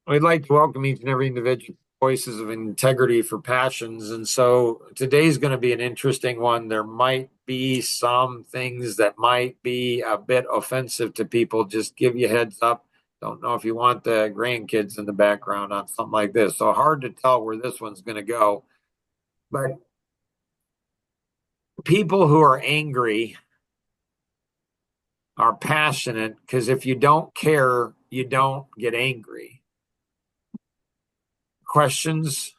We'd like to welcome each and every individual voices of integrity for passions. And so today's going to be an interesting one. There might be some things that might be a bit offensive to people. Just give you a heads up. Don't know if you want the grandkids in the background on something like this. So hard to tell where this one's going to go. But people who are angry are passionate because if you don't care, you don't get angry. Questions?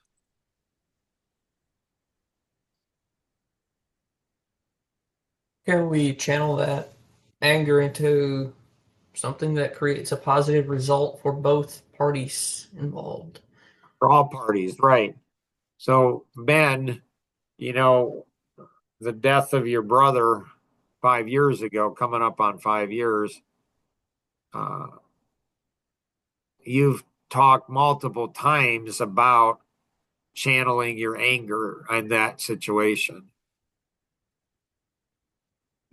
Can we channel that anger into something that creates a positive result for both parties involved? For all parties, right? So, Ben, you know, the death of your brother 5 years ago, coming up on 5 years, uh, you've talked multiple times about channeling your anger in that situation.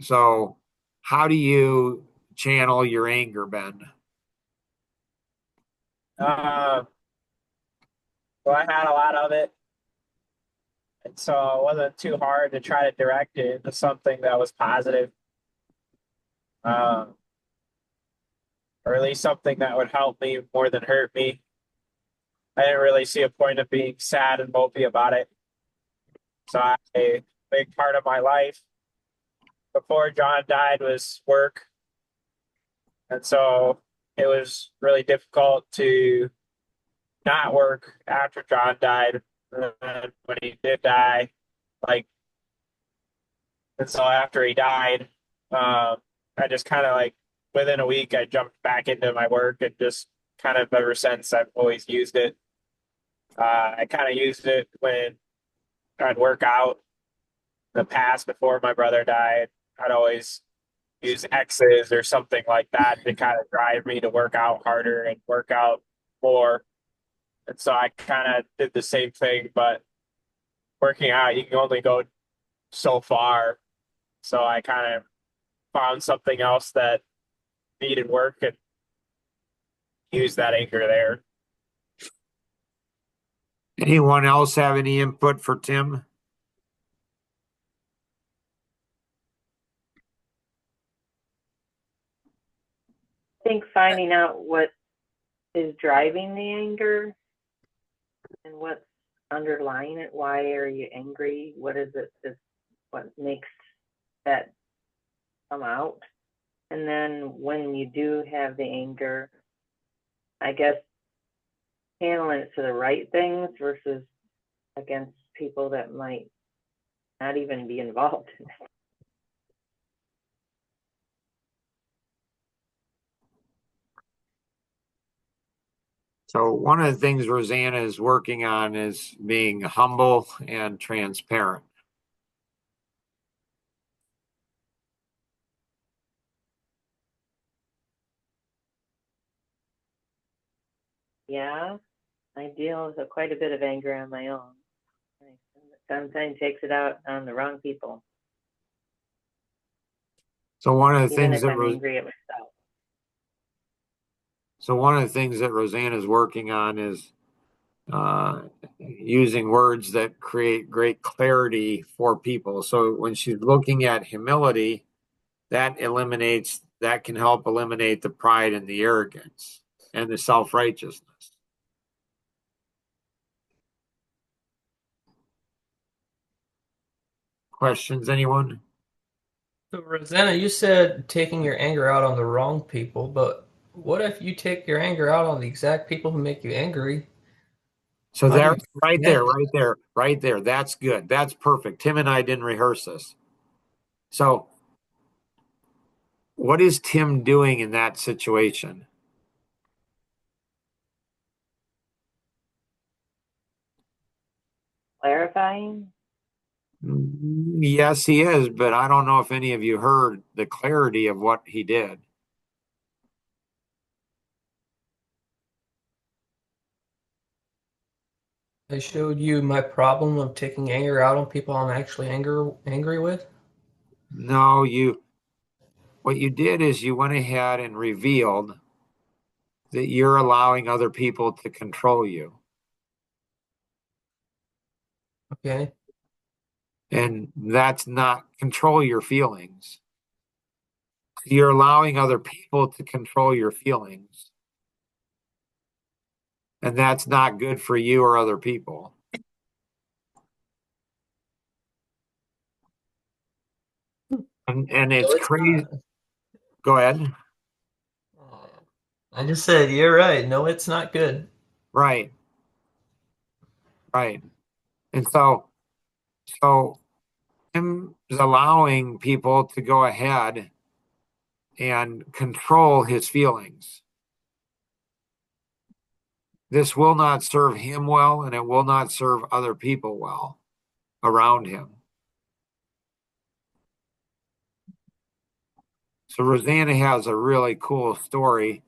So, how do you channel your anger, Ben? Uh, well, I had a lot of it, and so it wasn't too hard to try to direct it into something that was positive, um, or at least something that would help me more than hurt me. I didn't really see a point of being sad and mopey about it. So a big part of my life before John died was work, and so it was really difficult to not work after John died. And when he did die, like, and so after he died, I just kind of like within a week, I jumped back into my work and just kind of ever since I've always used it. I kind of used it when I'd work out in the past before my brother died. I'd always use X's or something like that to kind of drive me to work out harder and work out more. And so I kind of did the same thing, but working out, you can only go so far. So I kind of found something else that needed work and used that anger there. Anyone else have any input for Tim? Think finding out what is driving the anger and what's underlying it. Why are you angry? What is it that what makes that come out? And then when you do have the anger, I guess handling it to the right things versus against people that might not even be involved in it. So, one of the things Rosanna is working on is being humble and transparent. Yeah, I deal with quite a bit of anger on my own. I sometimes takes it out on the wrong people, So, one of the even things if that I'm angry at myself. Rosanna is working on is uh, using words that create great clarity for people. So, when she's looking at humility, that can help eliminate the pride and the arrogance and the self righteousness. Questions, anyone? So, Rosanna, you said taking your anger out on the wrong people, but what if you take your anger out on the exact people who make you angry? So How do there, you connect it? right there. That's good. That's perfect. Tim and I didn't rehearse this. So, what is Tim doing in that situation? Clarifying? Yes, he is, but I don't know if any of you heard the clarity of what he did. I showed you my problem of taking anger out on people I'm actually angry with. No, what you did is you went ahead and revealed that you're allowing other people to control you. Okay. And that's not control your feelings. You're allowing other people to control your feelings. And that's not good for you or other people. And it's So it's crazy. not. Go ahead. I just said, you're right. No, it's not good. Right. Right. And so him is allowing people to go ahead and control his feelings. This will not serve him well, and it will not serve other people well around him. So Rosanna has a really cool story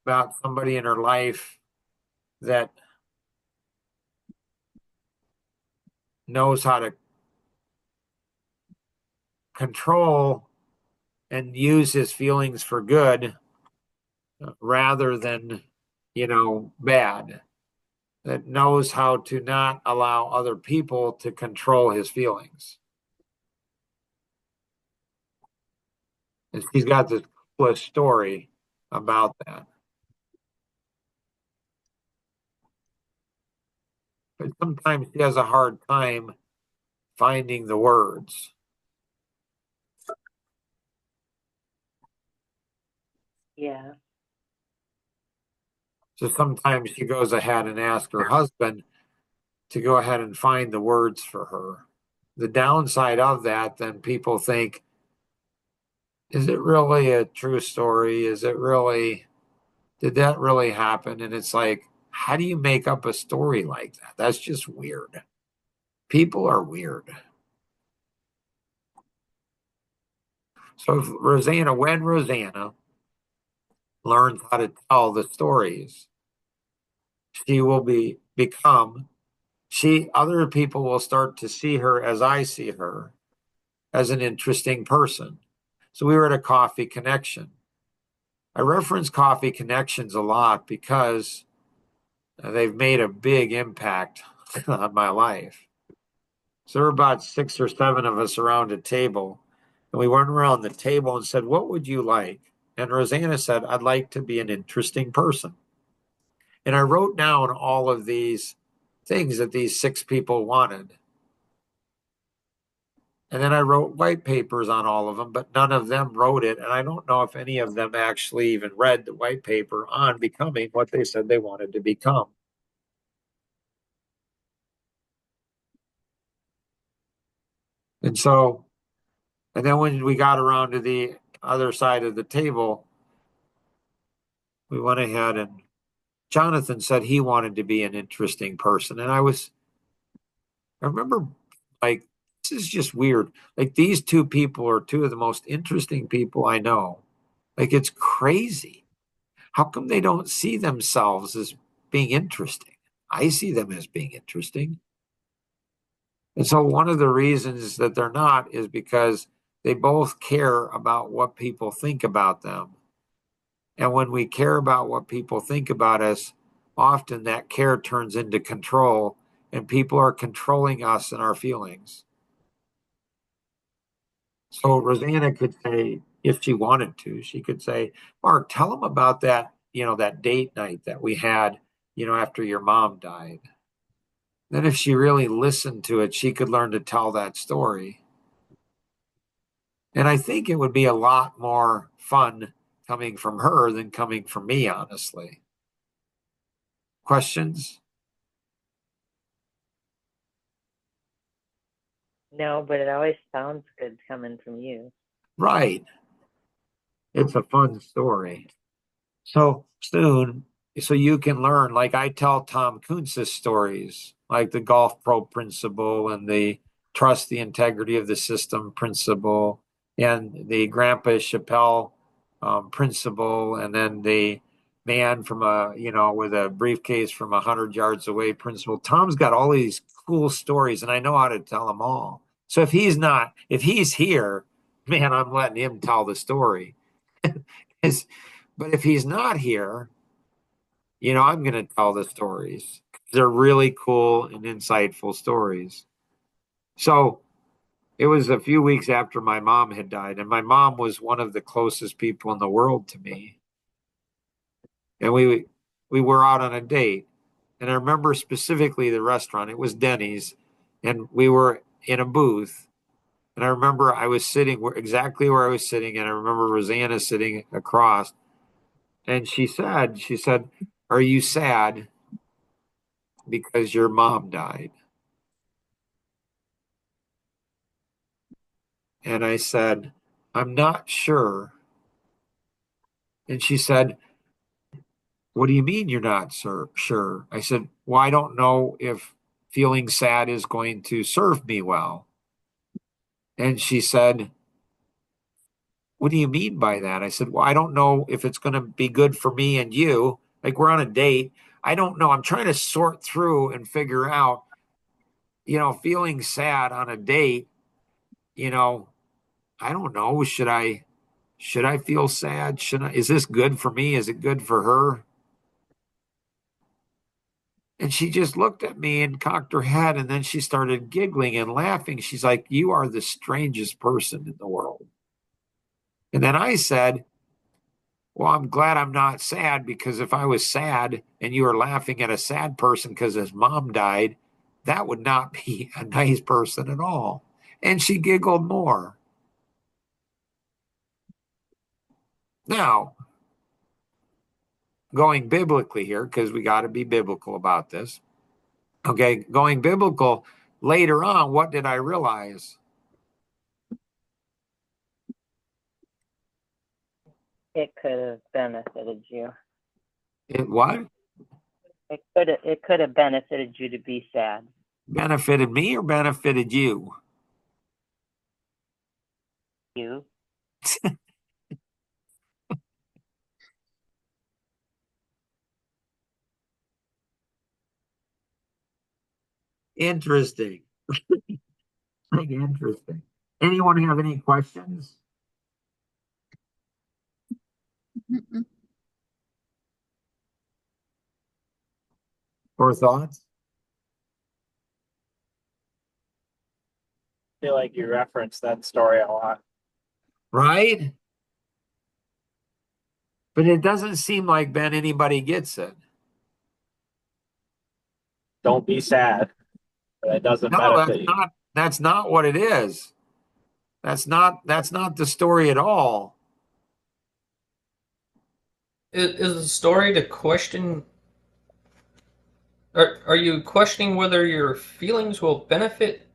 about somebody in her life that knows how to control and use his feelings for good rather than, bad. That knows how to not allow other people to control his feelings. And she's got this coolest story about that. But sometimes she has a hard time finding the words. Yeah. So sometimes she goes ahead and asks her husband to go ahead and find the words for her. The downside of that, then people think, is it really a true story? Did that really happen? And it's like, how do you make up a story like that? That's just weird. People are weird. So when Rosanna learns how to tell the stories, she will other people will start to see her as I see her, as an interesting person. So we were at a Coffee Connection. I reference Coffee Connections a lot because they've made a big impact on my life. So there were about 6 or 7 of us around a table, and we went around the table and said, "What would you like?" And Rosanna said, "I'd like to be an interesting person." And I wrote down all of these things that these 6 people wanted. And then I wrote white papers on all of them, but none of them wrote it. And I don't know if any of them actually even read the white paper on becoming what they said they wanted to become. And then when we got around to the other side of the table, we went ahead and Jonathan said he wanted to be an interesting person. And I remember, like, this is just weird. Like, these 2 people are 2 of the most interesting people I know. Like, it's crazy. How come they don't see themselves as being interesting? I see them as being interesting. And so one of the reasons that they're not is because they both care about what people think about them. And when we care about what people think about us, often that care turns into control, and people are controlling us and our feelings. So Rosanna could say, if she wanted to, she could say, "Mark, tell them about that, that date night that we had, after your mom died." Then if she really listened to it, she could learn to tell that story. And I think it would be a lot more fun coming from her than coming from me, honestly. Questions? No, but it always sounds good coming from you. Right. It's a fun story. So you can learn, like I tell Tom Kuntz's stories, like the golf pro principle and the trust the integrity of the system principle and the Grandpa Chappelle principle, and then the man from with a briefcase from 100 yards away principle. Tom's got all these cool stories, and I know how to tell them all. So if he's here, man, I'm letting him tell the story. But if he's not here, I'm going to tell the stories. They're really cool and insightful stories. So it was a few weeks after my mom had died, and my mom was one of the closest people in the world to me. And we were out on a date, and I remember specifically the restaurant. It was Denny's, and we were in a booth. And I remember I was sitting exactly where I was sitting, and I remember Rosanna sitting across. And she said, "Are you sad because your mom died?" And I said, "I'm not sure." And she said, "What do you mean you're not sure?" I said, "Well, I don't know if feeling sad is going to serve me well." And she said, "What do you mean by that?" I said, "Well, I don't know if it's going to be good for me and you. Like, we're on a date. I don't know. I'm trying to sort through and figure out, feeling sad on a date, you know, I don't know. Should I feel sad? Is this good for me? Is it good for her?" And she just looked at me and cocked her head, and then she started giggling and laughing. She's like, "You are the strangest person in the world." And then I said, "Well, I'm glad I'm not sad, because if I was sad and you were laughing at a sad person because his mom died, that would not be a nice person at all." And she giggled more. Now, going biblically here, because we got to be biblical about this. Okay, going biblical, later on, what did I realize? It could have benefited you. It what? It could have benefited you to be sad. Benefited me or benefited you? You. Interesting. Like, interesting. Anyone have any questions Mm-mm. or thoughts? I feel like you referenced that story a lot. Right? But it doesn't seem like, Ben, anybody gets it. Don't be sad. That doesn't No, benefit you. that's not what it is. That's not the story at all. Is the story to question? Are you questioning whether your feelings will benefit?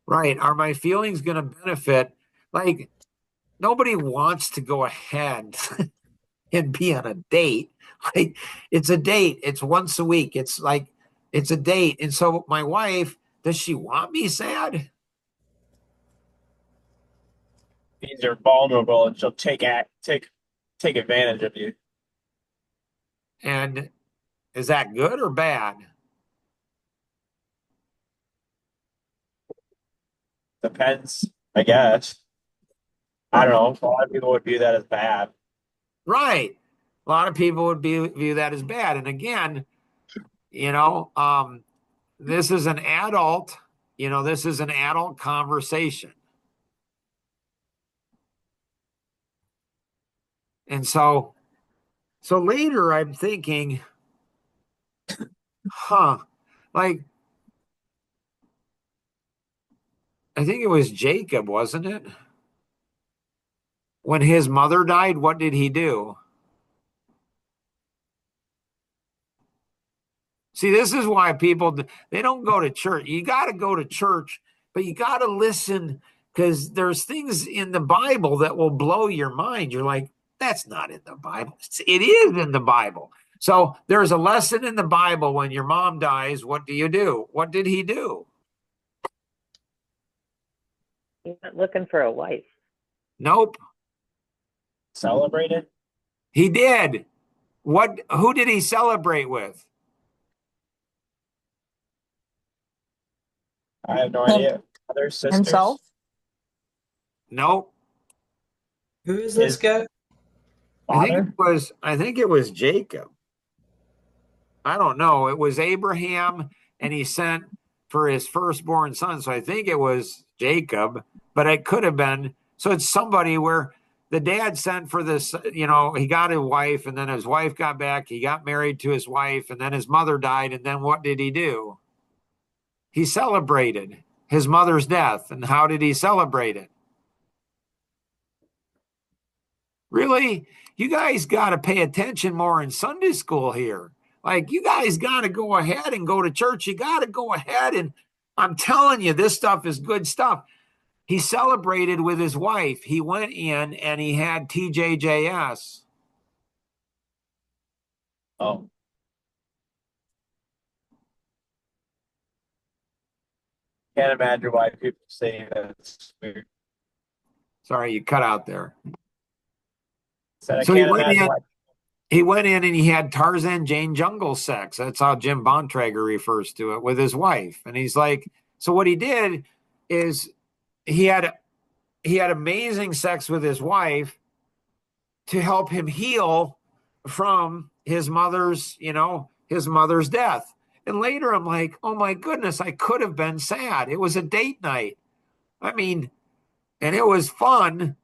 Right. Are my feelings going to benefit? Like, nobody wants to go ahead and be on a date. Like, it's a date. It's once a week. It's like, it's a date. And so my wife, does she want me sad? Means you're vulnerable and she'll take advantage of you. And is that good or bad? Depends, I guess. I don't know. A lot of people would view that as bad. Right. A lot of people would view that as bad. And again, you know, um, this is an adult, this is an adult conversation. And so later I'm thinking, like, I think it was Jacob, wasn't it? When his mother died, what did he do? See, this is why people, they don't go to church. You got to go to church, but you got to listen, because there's things in the Bible that will blow your mind. You're like, that's not in the Bible. It is in the Bible. So there's a lesson in the Bible. When your mom dies, what do you do? What did he do? You're not looking for a wife. Nope, Celebrated? he did. Who did he celebrate with? I have no idea. Other sisters? Himself? Nope. Who is this Is- guy? Father? I think it was Jacob. I don't know. It was Abraham, and he sent for his firstborn son. So I think it was Jacob, but it could have been. So it's somebody where the dad sent for this, he got a wife, and then his wife got back. He got married to his wife, and then his mother died. And then what did he do? He celebrated his mother's death. And how did he celebrate it? Really? You guys got to pay attention more in Sunday school here. Like, you guys got to go ahead and go to church. You got to go ahead. And I'm telling you, this stuff is good stuff. He celebrated with his wife. He went in and he had TJJS. Oh. Can't imagine why people say that's weird. Sorry, you cut out there. Said I So he can't went imagine in. why. He went in and he had Tarzan Jane jungle sex. That's how Jim Bontrager refers to it, with his wife. And he's like, so what he did is he had amazing sex with his wife to help him heal from his mother's death. And later I'm like, oh my goodness, I could have been sad. It was a date night. I mean, and it was fun,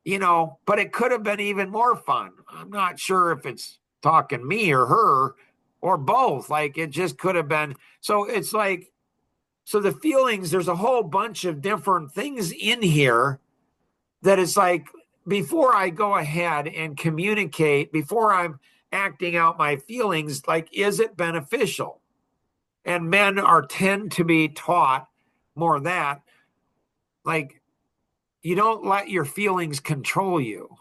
but it could have been even more fun. I'm not sure if it's talking me or her or both. Like, it just could have been. So it's like, so the feelings, there's a whole bunch of different things in here that it's like, before I go ahead and communicate, before I'm acting out my feelings, like, is it beneficial? And men tend to be taught more that, like, you don't let your feelings control you.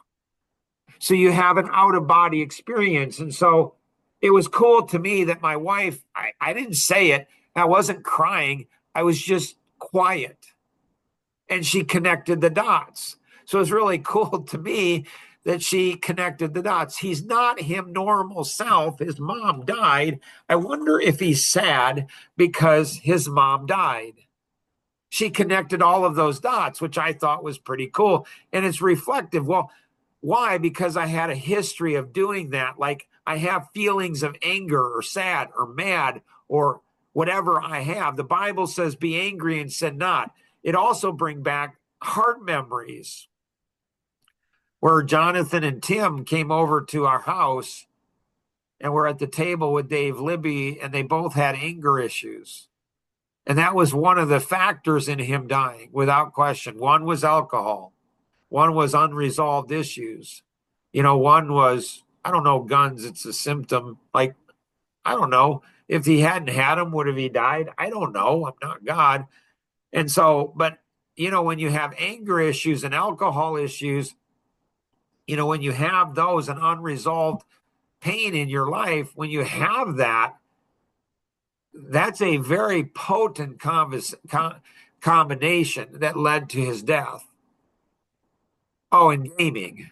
So you have an out of body experience. And so it was cool to me that my wife, I didn't say it. I wasn't crying. I was just quiet. And she connected the dots. So it's really cool to me that she connected the dots. He's not him normal self. His mom died. I wonder if he's sad because his mom died. She connected all of those dots, which I thought was pretty cool. And it's reflective. Well, why? Because I had a history of doing that. Like, I have feelings of anger or sad or mad or whatever I have. The Bible says, be angry and sin not. It also brings back heart memories where Jonathan and Tim came over to our house and were at the table with Dave Libby, and they both had anger issues. And that was one of the factors in him dying, without question. One was alcohol. One was unresolved issues. One was, I don't know, guns. It's a symptom. Like, I don't know. If he hadn't had them, would have he died? I don't know. I'm not God. And so, but, when you have anger issues and alcohol issues, when you have those and unresolved pain in your life, when you have that, that's a very potent combination that led to his death. Oh, and gaming.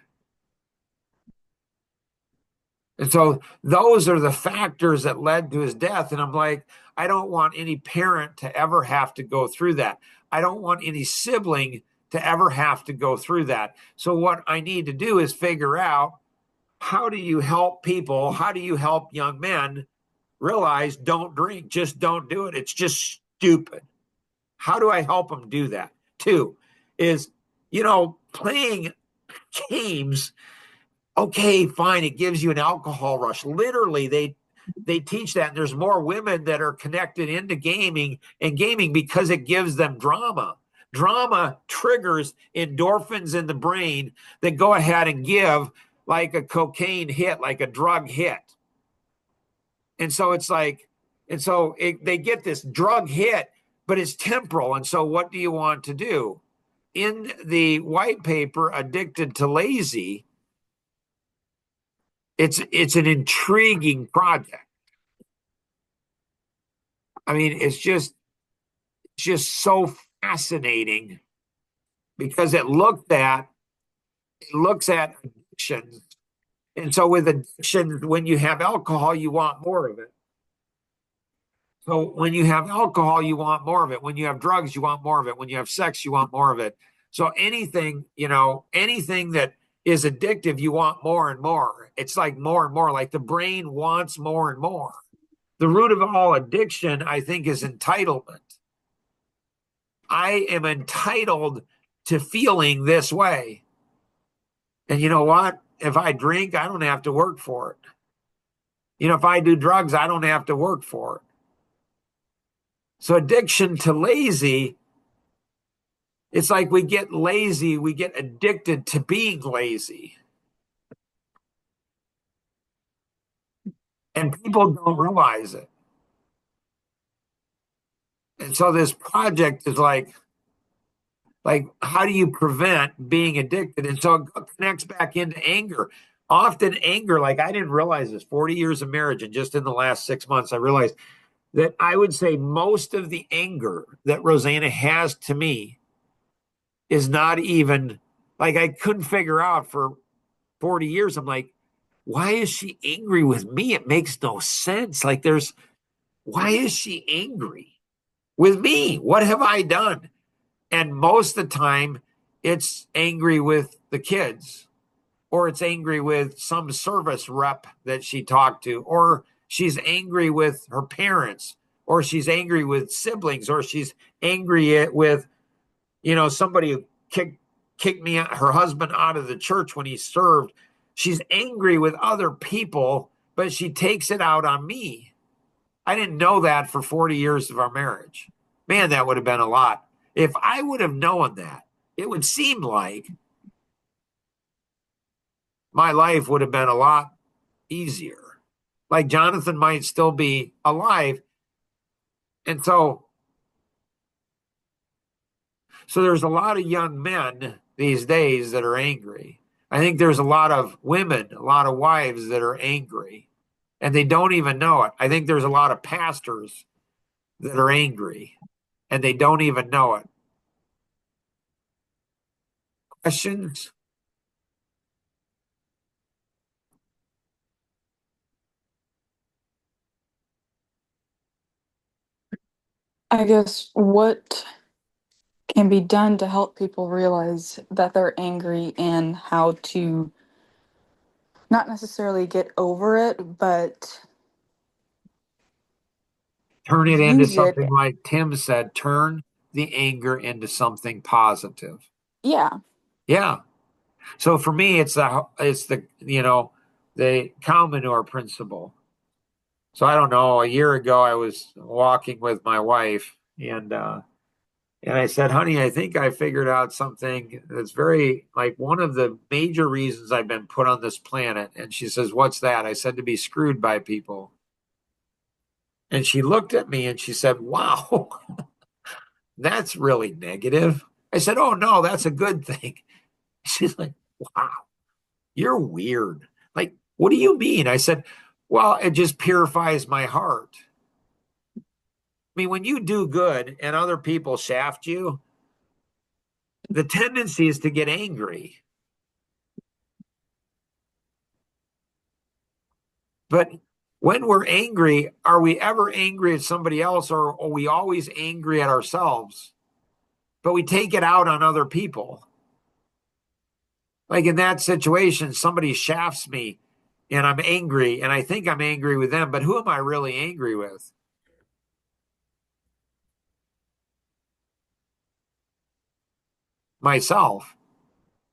And so those are the factors that led to his death. And I'm like, I don't want any parent to ever have to go through that. I don't want any sibling to ever have to go through that. So what I need to do is figure out, how do you help people? How do you help young men realize, don't drink, just don't do it. It's just stupid. How do I help them do that? Two is, playing games. Okay, fine. It gives you an alcohol rush. Literally, they teach that. And there's more women that are connected into gaming because it gives them drama. Drama triggers endorphins in the brain that go ahead and give like a cocaine hit, like a drug hit. And so it's like, they get this drug hit, but it's temporal. And so what do you want to do? In the white paper, Addicted to Lazy, it's an intriguing project. I mean, it's just so fascinating because it looks at addictions. And so with addiction, when you have alcohol, you want more of it. So when you have alcohol, you want more of it. When you have drugs, you want more of it. When you have sex, you want more of it. So anything that is addictive. You want more and more. It's like more and more, like the brain wants more and more. The root of all addiction, I think, is entitlement. I am entitled to feeling this way. And you know what? If I drink, I don't have to work for it. If I do drugs, I don't have to work for it. So addiction to lazy, it's like we get lazy, we get addicted to being lazy. And people don't realize it. And so this project is like how do you prevent being addicted? And so it connects back into anger. Often anger, like I didn't realize this, 40 years of marriage, and just in the last 6 months, I realized that I would say most of the anger that Rosanna has to me is not even, like I couldn't figure out for 40 years. I'm like, why is she angry with me? It makes no sense. Like why is she angry with me? What have I done? And most of the time, it's angry with the kids, or it's angry with some service rep that she talked to, or she's angry with her parents, or she's angry with siblings, or she's angry with, somebody who kicked me, her husband, out of the church when he served. She's angry with other people, but she takes it out on me. I didn't know that for 40 years of our marriage. Man, that would have been a lot. If I would have known that, it would seem like my life would have been a lot easier. Like Jonathan might still be alive. And so there's a lot of young men these days that are angry. I think there's a lot of women, a lot of wives that are angry, and they don't even know it. I think there's a lot of pastors that are angry, and they don't even know it. Questions? I guess what can be done to help people realize that they're angry and how to not necessarily get over it, but Turn it into use it. something like Tim said, turn the anger into something positive. Yeah. Yeah. So for me, it's the cow manure principle. So I don't know, a year ago I was walking with my wife, and I said, honey, I think I figured out something that's very, like, one of the major reasons I've been put on this planet. And she says, what's that? I said, to be screwed by people. And she looked at me and she said, wow, that's really negative. I said, oh, no, that's a good thing. She's like, wow, you're weird. Like, what do you mean? I said, well, it just purifies my heart. I mean, when you do good and other people shaft you, the tendency is to get angry. But when we're angry, are we ever angry at somebody else, or are we always angry at ourselves? But we take it out on other people. Like in that situation, somebody shafts me and I'm angry, and I think I'm angry with them, but who am I really angry with? Myself.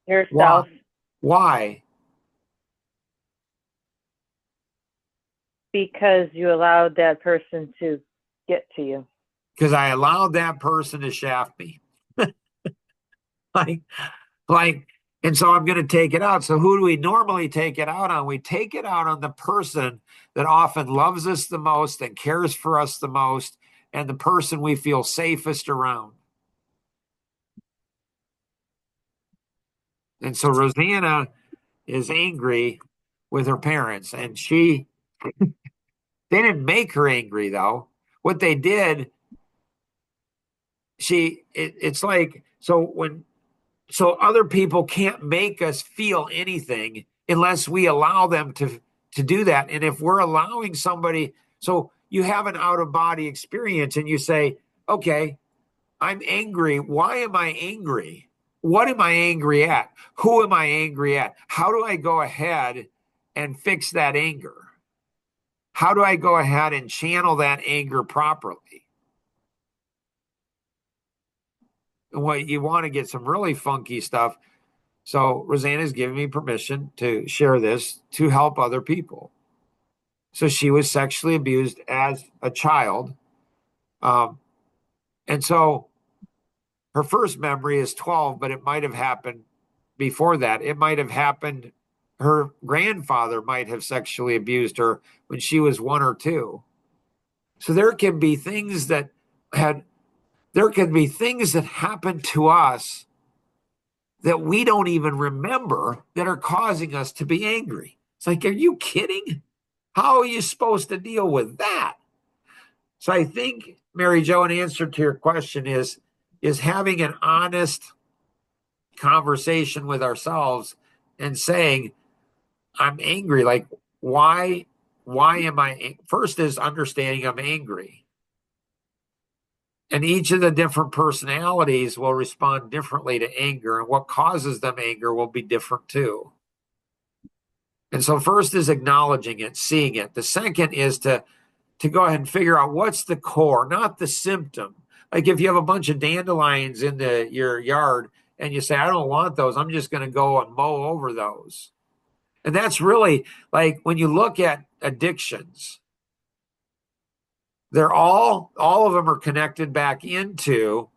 Yourself. Why? Because you allowed that person to get to you. Because I allowed that person to shaft me. And so I'm going to take it out. So who do we normally take it out on? We take it out on the person that often loves us the most and cares for us the most, and the person we feel safest around. And so Rosanna is angry with her parents, and they didn't make her angry, though. What they did, it's like, so other people can't make us feel anything unless we allow them to do that. And if we're allowing somebody, so you have an out-of-body experience and you say, okay, I'm angry. Why am I angry? what am I angry at? Who am I angry at? How do I go ahead and fix that anger? How do I go ahead and channel that anger properly? And what you want to get some really funky stuff. So Rosanna's giving me permission to share this to help other people. So she was sexually abused as a child. And so her first memory is 12, but it might have happened before that. It might have happened. Her grandfather might have sexually abused her when she was 1 or 2. So there can be things that happened to us that we don't even remember that are causing us to be angry. It's like, are you kidding? How are you supposed to deal with that? So I think, Mary Jo, an answer to your question is having an honest conversation with ourselves and saying, I'm angry. Like, why am I? First is understanding I'm angry. And each of the different personalities will respond differently to anger, and what causes them anger will be different too. And so first is acknowledging it, seeing it. The second is to go ahead and figure out what's the core, not the symptom. Like if you have a bunch of dandelions in your yard and you say, I don't want those, I'm just going to go and mow over those. And that's really like when you look at addictions, they're all of them are connected back into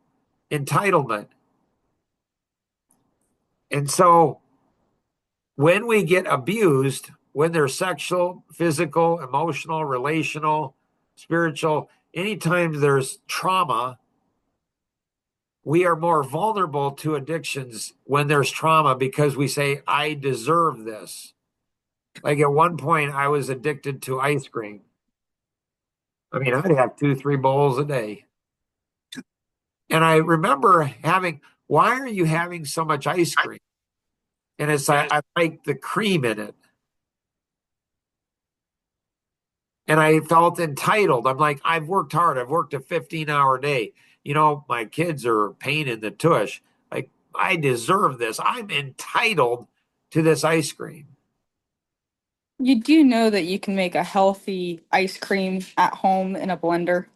entitlement. And so when we get abused, when they're sexual, physical, emotional, relational, spiritual, anytime there's trauma, we are more vulnerable to addictions when there's trauma because we say, I deserve this. Like at one point, I was addicted to ice cream. I mean, I'd have 2-3 bowls a day. And I remember why are you having so much ice cream? And it's like, I like the cream in it. And I felt entitled. I'm like, I've worked hard. I've worked a 15-hour day. You know, my kids are a pain in the tush. Like, I deserve this. I'm entitled to this ice cream. You do know that you can make a healthy ice cream at home in a blender?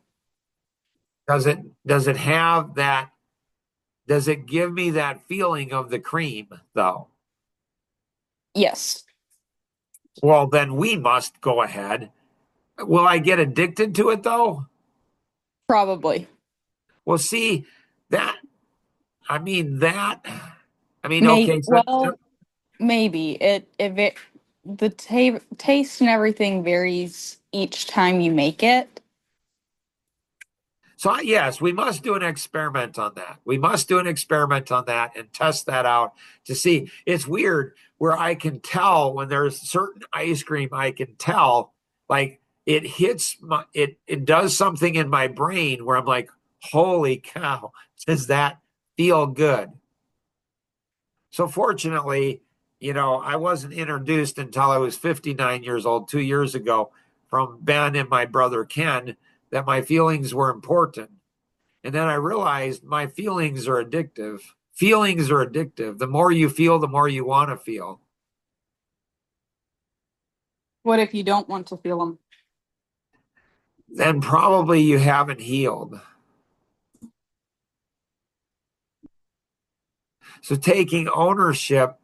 Does it have that? Does it give me that feeling of the cream, though? Yes. Well, then we must go ahead. Will I get addicted to it, though? Probably. Well, see, okay. Maybe the taste and everything varies each time you make it. So yes, we must do an experiment on that. We must do an experiment on that and test that out to see. It's weird where I can tell when there's certain ice cream, I can tell like it hits it does something in my brain where I'm like, holy cow, does that feel good? So fortunately, I wasn't introduced until I was 59 years old, 2 years ago, from Ben and my brother Ken, that my feelings were important. And then I realized my feelings are addictive. Feelings are addictive. The more you feel, the more you want to feel. What if you don't want to feel them? Then probably you haven't healed. So taking ownership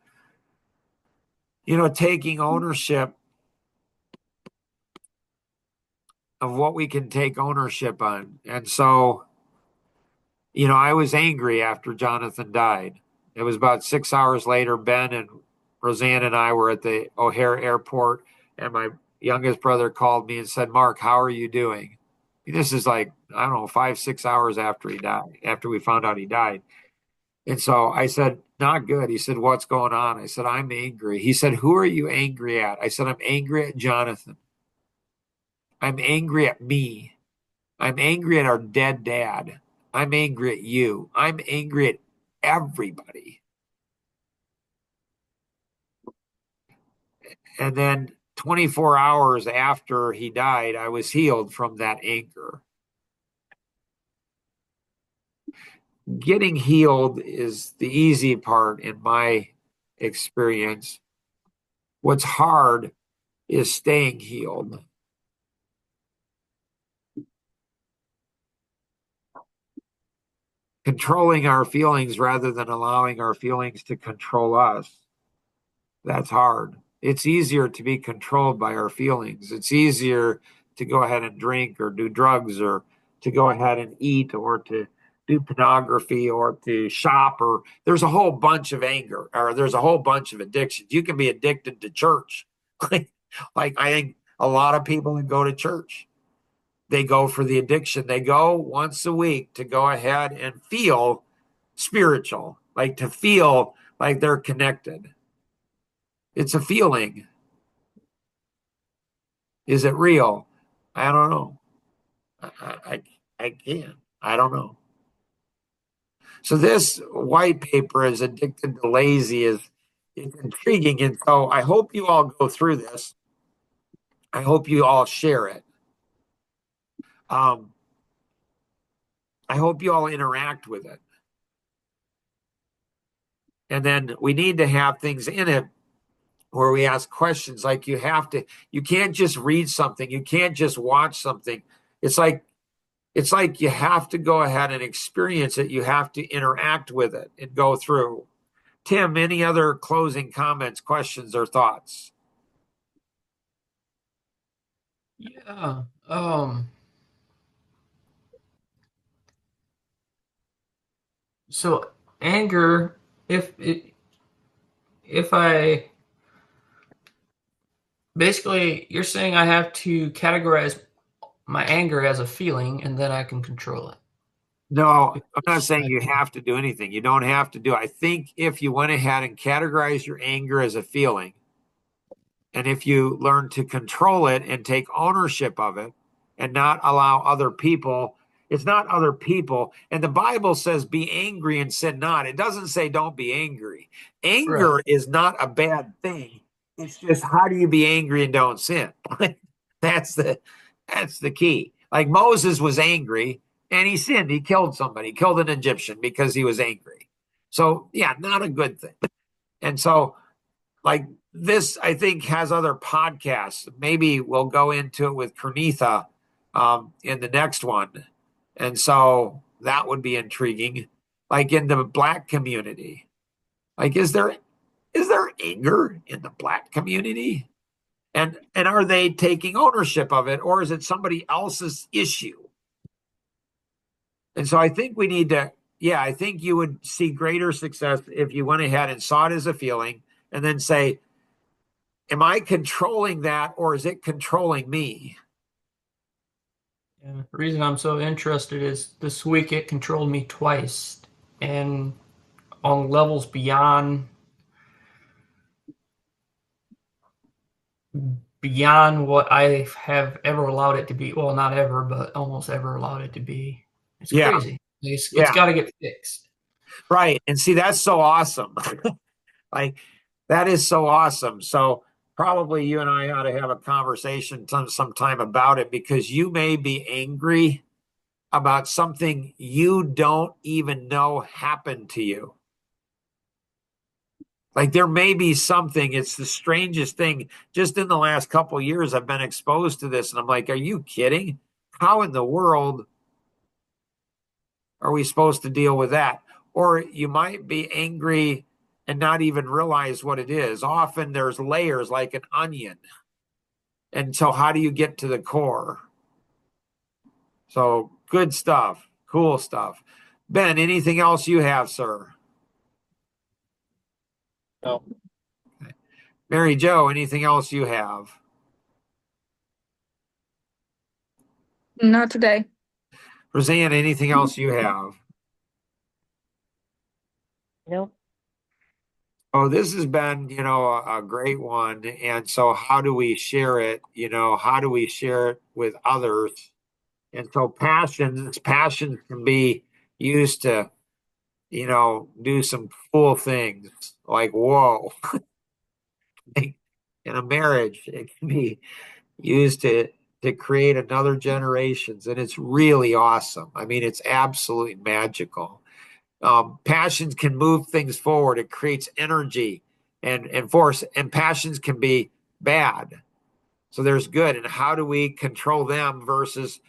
of what we can take ownership on. And so, I was angry after Jonathan died. It was about 6 hours later. Ben and Roseanne and I were at the O'Hare airport, and my youngest brother called me and said, Mark, how are you doing? This is like, I don't know, 5-6 hours after he died, after we found out he died. And so I said, not good. He said, what's going on? I said, I'm angry. He said, who are you angry at? I said, I'm angry at Jonathan. I'm angry at me. I'm angry at our dead dad. I'm angry at you. I'm angry at everybody. And then 24 hours after he died, I was healed from that anger. getting healed is the easy part in my experience. What's hard is staying healed. Controlling our feelings rather than allowing our feelings to control us. That's hard. It's easier to be controlled by our feelings. It's easier to go ahead and drink or do drugs or to go ahead and eat or to do pornography or to shop, or there's a whole bunch of anger or there's a whole bunch of addictions. You can be addicted to church. Like I think a lot of people that go to church, they go for the addiction. They go once a week to go ahead and feel spiritual, like to feel like they're connected. It's a feeling. Is it real? I don't know. I can't. I don't know. So this white paper is Addicted to Lazy is intriguing. And so I hope you all go through this. I hope you all share it. I hope you all interact with it. And then we need to have things in it where we ask questions. Like you can't just read something. You can't just watch something. It's like you have to go ahead and experience it. You have to interact with it and go through. Tim, any other closing comments, questions, or thoughts? Yeah. So anger, if I basically, you're saying I have to categorize my anger as a feeling and then I can control it. No, I'm not saying you have to do anything. You don't have to do. I think if you went ahead and categorized your anger as a feeling, and if you learn to control it and take ownership of it and not allow other people, it's not other people. And the Bible says, be angry and sin not. It doesn't say don't be angry. Anger is not a bad thing. It's just how do you be angry and don't sin? That's the key. Like Moses was angry and he sinned. He killed somebody, killed an Egyptian because he was angry. So yeah, not a good thing. And so like this, I think, has other podcasts. Maybe we'll go into it with Kernitha in the next one. And so that would be intriguing. Like in the Black community, like is there anger in the Black community? And are they taking ownership of it, or is it somebody else's issue? And so I think we need to, I think you would see greater success if you went ahead and saw it as a feeling and then say, am I controlling that or is it controlling me? Yeah, the reason I'm so interested is this week it controlled me twice and on levels beyond what I have ever allowed it to be. Well, not ever, but almost ever allowed it to be. It's crazy. It's got to get fixed. Right. And see, that's so awesome. Like, that is so awesome. So probably you and I ought to have a conversation sometime about it, because you may be angry about something you don't even know happened to you. Like there may be something, it's the strangest thing. Just in the last couple of years, I've been exposed to this and I'm like, are you kidding? How in the world are we supposed to deal with that? Or you might be angry and not even realize what it is. Often there's layers like an onion. And so how do you get to the core? So good stuff, cool stuff. Ben, anything else you have, sir? No. Mary Jo, anything else you have? Not today. Roseanne, anything else you have? Nope. Oh, this has been, a great one. And so how do we share it? How do we share it with others? And so passions can be used to, do some cool things like, whoa, in a marriage, it can be used to create another generations. And it's really awesome. I mean, it's absolutely magical. Passions can move things forward. It creates energy and force, and passions can be bad. So there's good. And how do we control them versus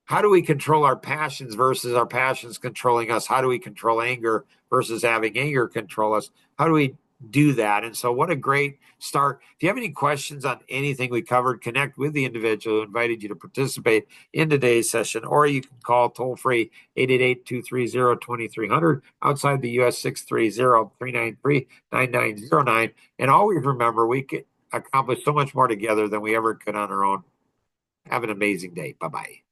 how do we control our passions versus our passions controlling us? How do we control anger versus having anger control us? How do we do that? And so what a great start. If you have any questions on anything we covered, connect with the individual who invited you to participate in today's session, or you can call toll free 888-230-2300, outside the US 630-393-9909. And always remember, we can accomplish so much more together than we ever could on our own. Have an amazing day. Bye-bye.